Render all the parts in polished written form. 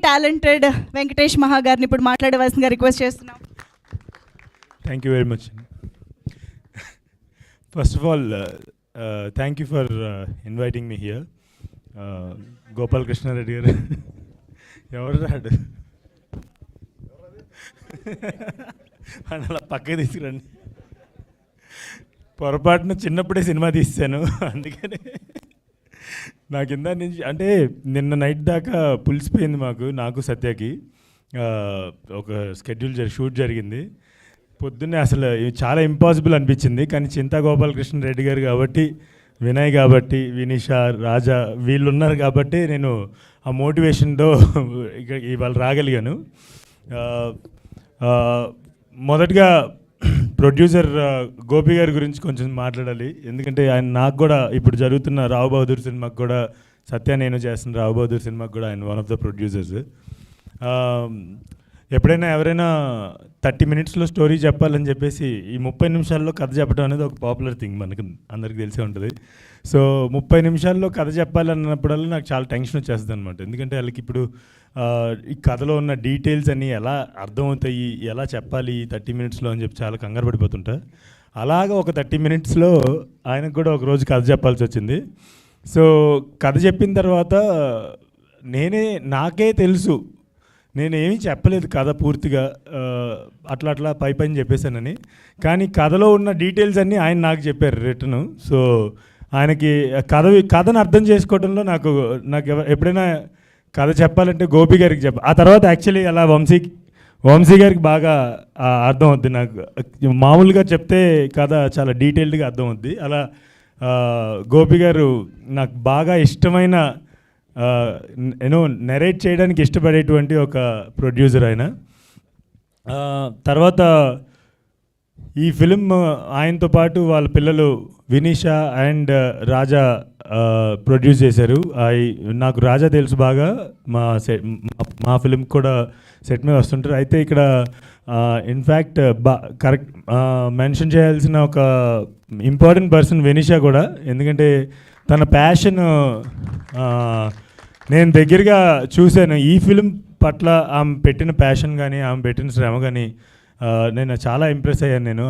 Talented Venkatesh మహా గారిని ఇప్పుడు మాట్లాడవలసిందిగా రిక్వెస్ట్ చేస్తున్నాం. Thank you very much. First of all thank you for inviting me here. Gopal Krishnareddy గారు ఎవరు రాడు అలా పక్కకి తీసుకురండి. పొరపాటున చిన్నప్పుడే సినిమా తీసాను, అందుకని నా కింద నుంచి అంటే నిన్న నైట్ దాకా పులిసిపోయింది నాకు సత్యకి. ఒక షూట్ జరిగింది పొద్దున్నే. అసలు చాలా ఇంపాసిబుల్ అనిపించింది, కానీ చింతా గోపాలకృష్ణ రెడ్డి గారు కాబట్టి, వినయ్ కాబట్టి, వినీషా, రాజా వీళ్ళు ఉన్నారు కాబట్టి నేను ఆ మోటివేషన్తో ఇవాళ రాగలిగాను. మొదటగా ప్రొడ్యూసర్ గోపి గారి గురించి కొంచెం మాట్లాడాలి, ఎందుకంటే ఆయన నాకు కూడా ఇప్పుడు జరుగుతున్న రావు బహదూర్ సినిమాకి కూడా, సత్య నేను చేస్తున్న రావు బహదూర్ సినిమాకి కూడా ఆయన వన్ ఆఫ్ ద ప్రొడ్యూసర్స్. ఎప్పుడైనా ఎవరైనా 30 minutesలో స్టోరీ చెప్పాలని చెప్పేసి ఈ 30 నిమిషాల్లో కథ చెప్పడం అనేది ఒక పాపులర్ థింగ్, మనకు అందరికీ తెలిసే ఉంటుంది. సో 30 నిమిషాల్లో కథ చెప్పాలన్నప్పుడల్లా నాకు చాలా టెన్షన్ వచ్చేస్తుంది అనమాట. ఎందుకంటే వాళ్ళకి ఇప్పుడు ఈ కథలో ఉన్న డీటెయిల్స్ అన్నీ ఎలా అర్థమవుతాయి, ఎలా చెప్పాలి 30 minutesలో అని చెప్పి చాలా కంగారు పడిపోతుంటా. అలాగా ఒక 30 minutesలో ఆయనకు కూడా ఒకరోజు కథ చెప్పాల్సి వచ్చింది. సో కథ చెప్పిన తర్వాత నాకే తెలుసు నేనేమీ చెప్పలేదు కథ పూర్తిగా, అట్లా పైన చెప్పేశానని. కానీ కథలో ఉన్న డీటెయిల్స్ అన్నీ ఆయన నాకు చెప్పారు రిటర్ను. సో ఆయనకి కథను అర్థం చేసుకోవడంలో నాకు ఎప్పుడైనా కథ చెప్పాలంటే గోపి గారికి ఆ తర్వాత యాక్చువల్లీ అలా వంశీ గారికి బాగా అర్థం అవుద్ది. నాకు మామూలుగా చెప్తే కథ చాలా డీటెయిల్డ్గా అర్థం అవుద్ది. అలా గోపి గారు నాకు బాగా ఇష్టమైన నెరేట్ చేయడానికి ఇష్టపడేటువంటి ఒక ప్రొడ్యూసర్ ఆయన. తర్వాత ఈ ఫిలిం ఆయనతో పాటు వాళ్ళ పిల్లలు వినీషా అండ్ రాజా ప్రొడ్యూస్ చేశారు. నాకు రాజా తెలుసు బాగా, మా ఫిలిం కూడా సెట్ మీద వస్తుంటారు. అయితే ఇక్కడ ఇన్ఫ్యాక్ట్ కరెక్ట్ మెన్షన్ చేయాల్సిన ఒక ఇంపార్టెంట్ పర్సన్ వినీషా కూడా, ఎందుకంటే తన ప్యాషన్ నేను దగ్గరగా చూశాను. ఈ ఫిలిం పట్ల ఆమె పెట్టిన ప్యాషన్ కానీ, ఆమె పెట్టిన శ్రమ కానీ నేను చాలా ఇంప్రెస్ అయ్యాను. నేను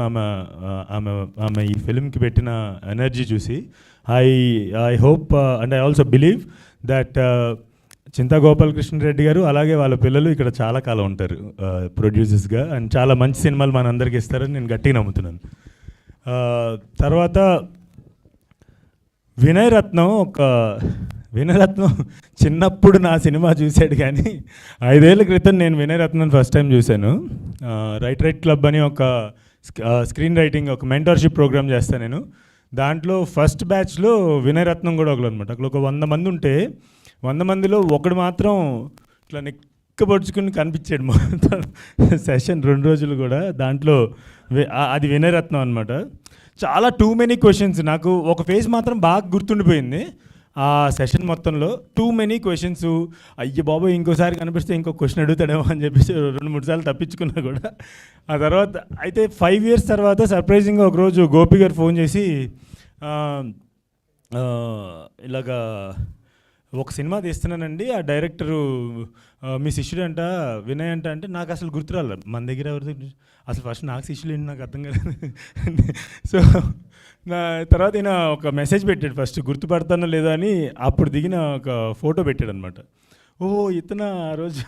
ఆమె ఈ ఫిలింకి పెట్టిన ఎనర్జీ చూసి I hope and I also believe that Chinta Gopalakrishna Reddy గారు అలాగే వాళ్ళ పిల్లలు ఇక్కడ చాలా కాలం ఉంటారు ప్రొడ్యూసర్స్గా, అండ్ చాలా మంచి సినిమాలు మనందరికీ ఇస్తారని నేను గట్టిగా నమ్ముతున్నాను. తర్వాత వినయ్ రత్నం చిన్నప్పుడు నా సినిమా చూశాడు, కానీ 5 ఏళ్ల క్రితం నేను వినయ్ రత్నం ఫస్ట్ టైం చూశాను. రైట్ క్లబ్ అని ఒక స్క్రీన్ రైటింగ్ ఒక మెంటర్షిప్ ప్రోగ్రామ్ చేస్తాను నేను. దాంట్లో ఫస్ట్ బ్యాచ్లో వినయ్ రత్నం కూడా ఒకరు అనమాట. అక్కడ ఒక 100 మంది ఉంటే 100 మందిలో ఒకడు మాత్రం ఇట్లా నెక్కబడుచుకుని కనిపించాడు మొత్తం సెషన్ 2 రోజులు కూడా. దాంట్లో అది వినయ్ రత్నం అనమాట. చాలా టూ మెనీ క్వశ్చన్స్, నాకు ఒక ఫేజ్ మాత్రం బాగా గుర్తుండిపోయింది ఆ సెషన్ మొత్తంలో. టూ మెనీ క్వశ్చన్స్, అయ్య బాబోయ్ ఇంకోసారి కనిపిస్తే ఇంకో క్వశ్చన్ అడుగుతాడేమో అని చెప్పేసి 2-3 సార్లు తప్పించుకున్నా కూడా. ఆ తర్వాత అయితే 5 years తర్వాత సర్ప్రైజింగ్గా ఒకరోజు గోపి గారు ఫోన్ చేసి ఇలాగా ఒక సినిమా తీస్తున్నానండి, ఆ డైరెక్టరు మీ శిష్యుడు అంట వినయ్ అంట అంటే నాకు అసలు గుర్తురాలి. మన దగ్గర ఎవరి అసలు ఫస్ట్ నాకు శిష్యులు ఏంటి నాకు అర్థం కాలేదు. సో నా తర్వాత ఈయన ఒక మెసేజ్ పెట్టాడు, ఫస్ట్ గుర్తుపడతానో లేదా అని. అప్పుడు దిగిన ఒక ఫోటో పెట్టాడు అనమాట. ఓహో ఇతను ఆ రోజు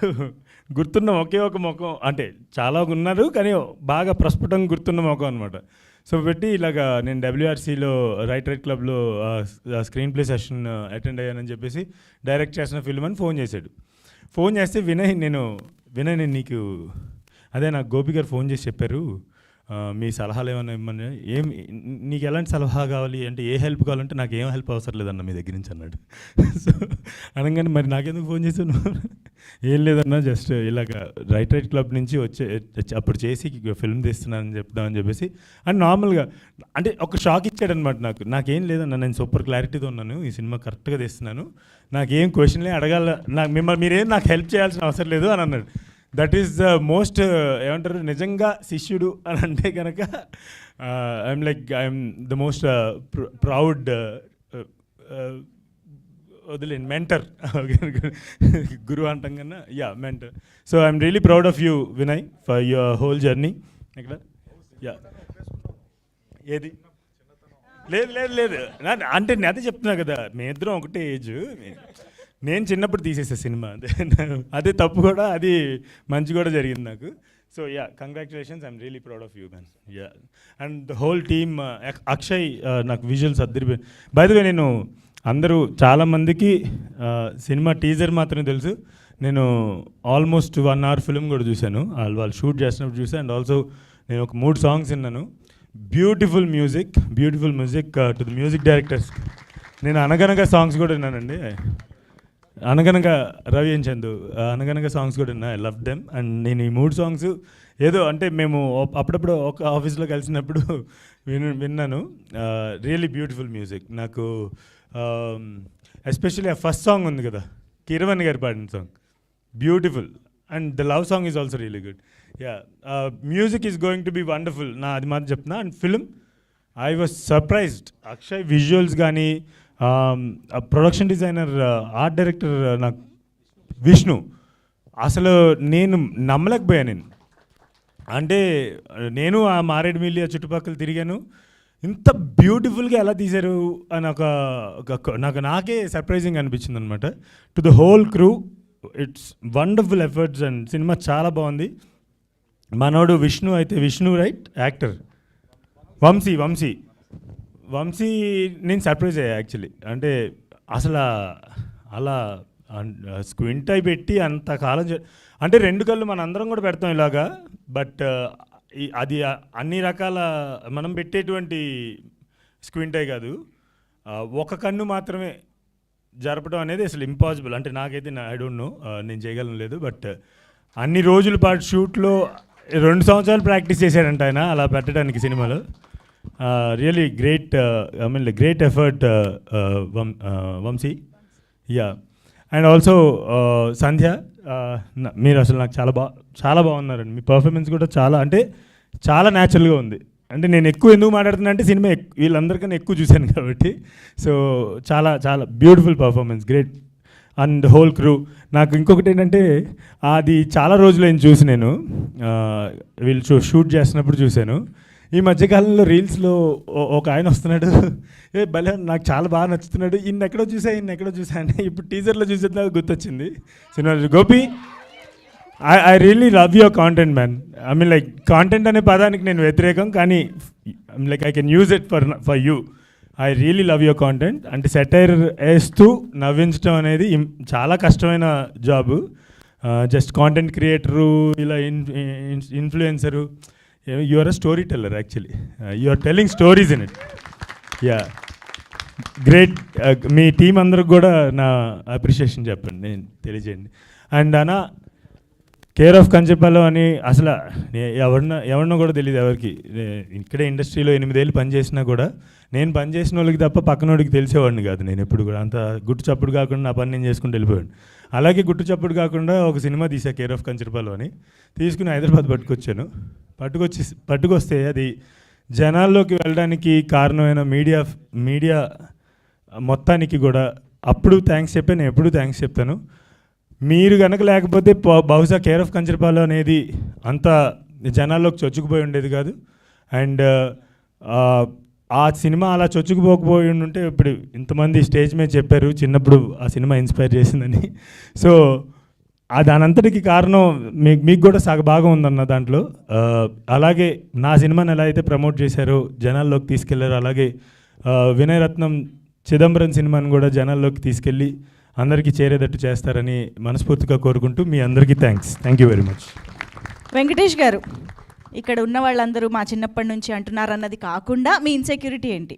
గుర్తున్న ఒకే ఒక ముఖం, అంటే చాలా ఉన్నారు కానీ బాగా ప్రస్ఫుటంగా గుర్తున్న ముఖం అనమాట. సో పెట్టి ఇలాగా నేను WRCలో రైట్ క్లబ్లో స్క్రీన్ ప్లే సెషన్ అటెండ్ అయ్యానని చెప్పేసి డైరెక్ట్ చేసిన ఫిల్మ్ అని ఫోన్ చేశాడు. ఫోన్ చేస్తే వినయ్ నేను నీకు నాకు గోపి గారు ఫోన్ చేసి చెప్పారు, మీ సలహాలు ఏమైనా ఇమ్మని. నీకు ఎలాంటి సలహా కావాలి అంటే, ఏ హెల్ప్ కావాలంటే నాకు ఏం హెల్ప్ అవసరం లేదన్న మీ దగ్గర నుంచి అన్నాడు. సో అనగానే మరి నాకెందుకు ఫోన్ చేశాను, ఏం లేదన్నా జస్ట్ ఇలాగ రైట్ క్లబ్ నుంచి అప్పుడు చేసి ఫిల్మ్ తీస్తున్నానని చెప్దామని చెప్పేసి అండ్ నార్మల్గా అంటే ఒక షాక్ ఇచ్చాడనమాట. నాకేం లేదన్నా, నేను సూపర్ క్లారిటీతో ఉన్నాను, ఈ సినిమా కరెక్ట్గా తీస్తున్నాను, నాకేం క్వశ్చన్లే అడగాల, మీరేం నాకు హెల్ప్ చేయాల్సిన అవసరం లేదు అని అన్నాడు. దట్ ఈస్ ద మోస్ట్ ఏమంటారు నిజంగా శిష్యుడు అని అంటే కనుక ఐఎమ్ ద మోస్ట్ ప్రౌడ్ వదిలేండి, మెంటర్. గురువు అంటాం కన్నా, yeah mentor. So I'm really proud of you Vinay for your whole journey. ఇక్కడ యా ఏది లేదు లేదు లేదు అంటే నేను అదే చెప్తున్నా కదా, మీ ఇద్దరం ఒకటే ఏజ్. నేను చిన్నప్పుడు తీసేసా సినిమా, అదే తప్పు కూడా, అది మంచి కూడా జరిగింది నాకు. So yeah, congratulations, I'm really proud of you man. Yeah, and the whole team. Akshay నాకు విజువల్స్ అద్దరి. బై ద వే, నేను అందరూ చాలామందికి సినిమా టీజర్ మాత్రమే తెలుసు. నేను ఆల్మోస్ట్ 1 hour ఫిల్మ్ కూడా చూశాను, వాళ్ళు షూట్ చేసినప్పుడు చూసాను. అండ్ ఆల్సో నేను ఒక 3 songs విన్నాను. Beautiful music to the music directors. నేను అనగనగా సాంగ్స్ కూడా విన్నానండి. అనగనగా రవి అండ్ చందు, అనగనగా సాంగ్స్ కూడా విన్నా. I love them. అండ్ నేను ఈ 3 songs ఏదో అంటే మేము అప్పుడప్పుడు ఒక ఆఫీస్లో కలిసినప్పుడు విన్నాను. Really beautiful music. నాకు ఎస్పెషల్లీ ఆ ఫస్ట్ సాంగ్ ఉంది కదా, కిరవన్ గారు పాడిన song, beautiful. And the love song is also really good. Yeah, music is going to be wonderful. నా అది మాత్రం చెప్తున్నా. And film, I was surprised. Akshay visuals కానీ, ప్రొడక్షన్ డిజైనర్, ఆర్ట్ డైరెక్టర్ నాకు విష్ణు, అసలు నేను నమ్మలేకపోయాను. నేను అంటే నేను ఆ మారేడుమిల్లి చుట్టుపక్కల తిరిగాను, ఇంత బ్యూటిఫుల్గా ఎలా తీశారు అని నాకే సర్ప్రైజింగ్ అనిపించింది అనమాట. To the whole crew, it's wonderful efforts. And cinema చాలా బాగుంది. మనోడు విష్ణు అయితే, విష్ణు రైట్, యాక్టర్ వంశీ నేను సర్ప్రైజ్ అయ్యా యాక్చువల్లీ. అంటే అసలు అలా స్క్వింట్ అయి పెట్టి అంతకాలం అంటే 2 కళ్ళు మన అందరం కూడా పెడతాం ఇలాగా, బట్ అది అన్ని రకాల మనం పెట్టేటువంటి స్క్వింట్ అయి కాదు, ఒక కన్ను మాత్రమే జరపడం అనేది అసలు ఇంపాసిబుల్. అంటే నాకైతే ఐ డోంట్ నో, నేను చేయగలను లేదు. బట్ అన్ని రోజుల పాటు షూట్లో 2 సంవత్సరాలు ప్రాక్టీస్ చేశాడంట ఆయన అలా పెట్టడానికి సినిమాలో. Really great, I mean great effort Vamsi. Yeah, and also Sandhya, మీరు అసలు నాకు చాలా బాగున్నారండి. మీ పర్ఫార్మెన్స్ కూడా చాలా న్యాచురల్గా ఉంది. అంటే నేను ఎక్కువ ఎందుకు మాట్లాడుతున్నా అంటే సినిమా వీళ్ళందరికన్నా ఎక్కువ చూశాను కాబట్టి. సో చాలా beautiful performance, great. And whole crew. నాకు ఇంకొకటి ఏంటంటే, అది చాలా రోజులైంది చూసి నేను, వీళ్ళు షూట్ చేస్తున్నప్పుడు చూశాను. ఈ మధ్యకాలంలో రీల్స్లో ఒక ఆయన వస్తున్నాడు, భలే నాకు చాలా బాగా నచ్చుతున్నాడు, ఇన్ని ఎక్కడో చూసా అని ఇప్పుడు టీజర్లో చూసేది గుర్తొచ్చింది సినిమా. Gopi, I really love your content man. I mean content అనే పదానికి నేను వ్యతిరేకం, కానీ I can use it for you. I really love your content. అంటే సెటైర్ వేస్తూ నవ్వించడం అనేది చాలా కష్టమైన జాబు. జస్ట్ కాంటెంట్ క్రియేటరు, ఇలా influencer, you are a story teller actually. You are telling stories in it. Yeah, great. మీ team అందరికి కూడా నా అప్రిషియేషన్ చెప్పండి, నేను తెలియజేయండి. అండ్ అన్న, కేర్ ఆఫ్ కంచెపాలెం అని అసలు ఎవరినో కూడా తెలియదు ఎవరికి. ఇక్కడే ఇండస్ట్రీలో 8 ఏళ్ళు పనిచేసినా కూడా నేను పనిచేసిన వాళ్ళకి తప్ప పక్కనోడికి తెలిసేవాడిని కాదు. నేను ఎప్పుడు కూడా అంత గుట్టు చప్పుడు కాకుండా నా పని నేను చేసుకుంటూ వెళ్ళిపోయాను. అలాగే గుట్టు చప్పుడు కాకుండా ఒక సినిమా తీసా, కేర్ ఆఫ్ కంచెపాలెం అని. తీసుకుని హైదరాబాద్ పట్టుకొస్తే అది జనాల్లోకి వెళ్ళడానికి కారణమైన మీడియా మొత్తానికి కూడా అప్పుడు థ్యాంక్స్ చెప్పాను, నేను ఎప్పుడు థ్యాంక్స్ చెప్తాను. మీరు కనుక లేకపోతే బహుశా కేర్ ఆఫ్ కంచెపాలెం అనేది అంత జనాల్లోకి చొచ్చుకుపోయి ఉండేది కాదు. అండ్ ఆ సినిమా అలా చొచ్చుకుపోకపోయి ఉంటే ఇప్పుడు ఇంతమంది స్టేజ్ మీద చెప్పారు చిన్నప్పుడు ఆ సినిమా ఇన్స్పైర్ చేసిందని. సో దానంతటికి కారణం మీకు కూడా భాగం ఉందన్న దాంట్లో. అలాగే నా సినిమాని ఎలా అయితే ప్రమోట్ చేశారో, జనాల్లోకి తీసుకెళ్లారో, అలాగే వినయ్ రత్నం చిదంబరం సినిమాని కూడా జనాల్లోకి తీసుకెళ్ళి అందరికీ చేరేటట్టు చేస్తారని మనస్ఫూర్తిగా కోరుకుంటూ మీ అందరికీ thank you very much. Venkatesh గారు, ఇక్కడ ఉన్న వాళ్ళందరూ మా చిన్నప్పటి నుంచి అంటున్నారు అన్నది కాకుండా మీ ఇన్సెక్యూరిటీ ఏంటి?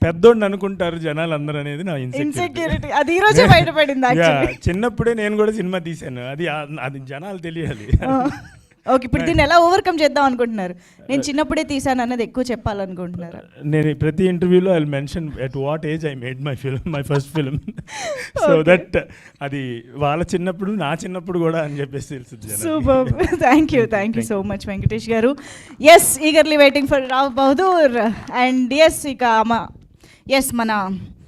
పెద్దోడిని అనుకుంటారు జనాలు అందరూ అనేది నా ఇన్సెక్యూరిటీ. అది ఈ రోజే బయటపడింది. చిన్నప్పుడే నేను కూడా సినిమా తీశాను, అది జనాలు తెలియాలి. ఓకే, ఇప్పుడు దీన్ని ఎలా ఓవర్కమ్ చేద్దాం అనుకుంటున్నారు? నేను చిన్నప్పుడే తీసాను అన్నది ఎక్కువ చెప్పాలనుకుంటున్నారా? నేను ప్రతి ఇంటర్వ్యూలో I mention at what age I made my first film, so that అది వాళ్ళ చిన్నప్పుడు నా చిన్నప్పుడు కూడా అని చెప్పేసి తెలుస్తుంది. Super, thank you so much Venkatesh గారు. Yes, eagerly waiting for Rao Bahadur. And yes, ఇక మన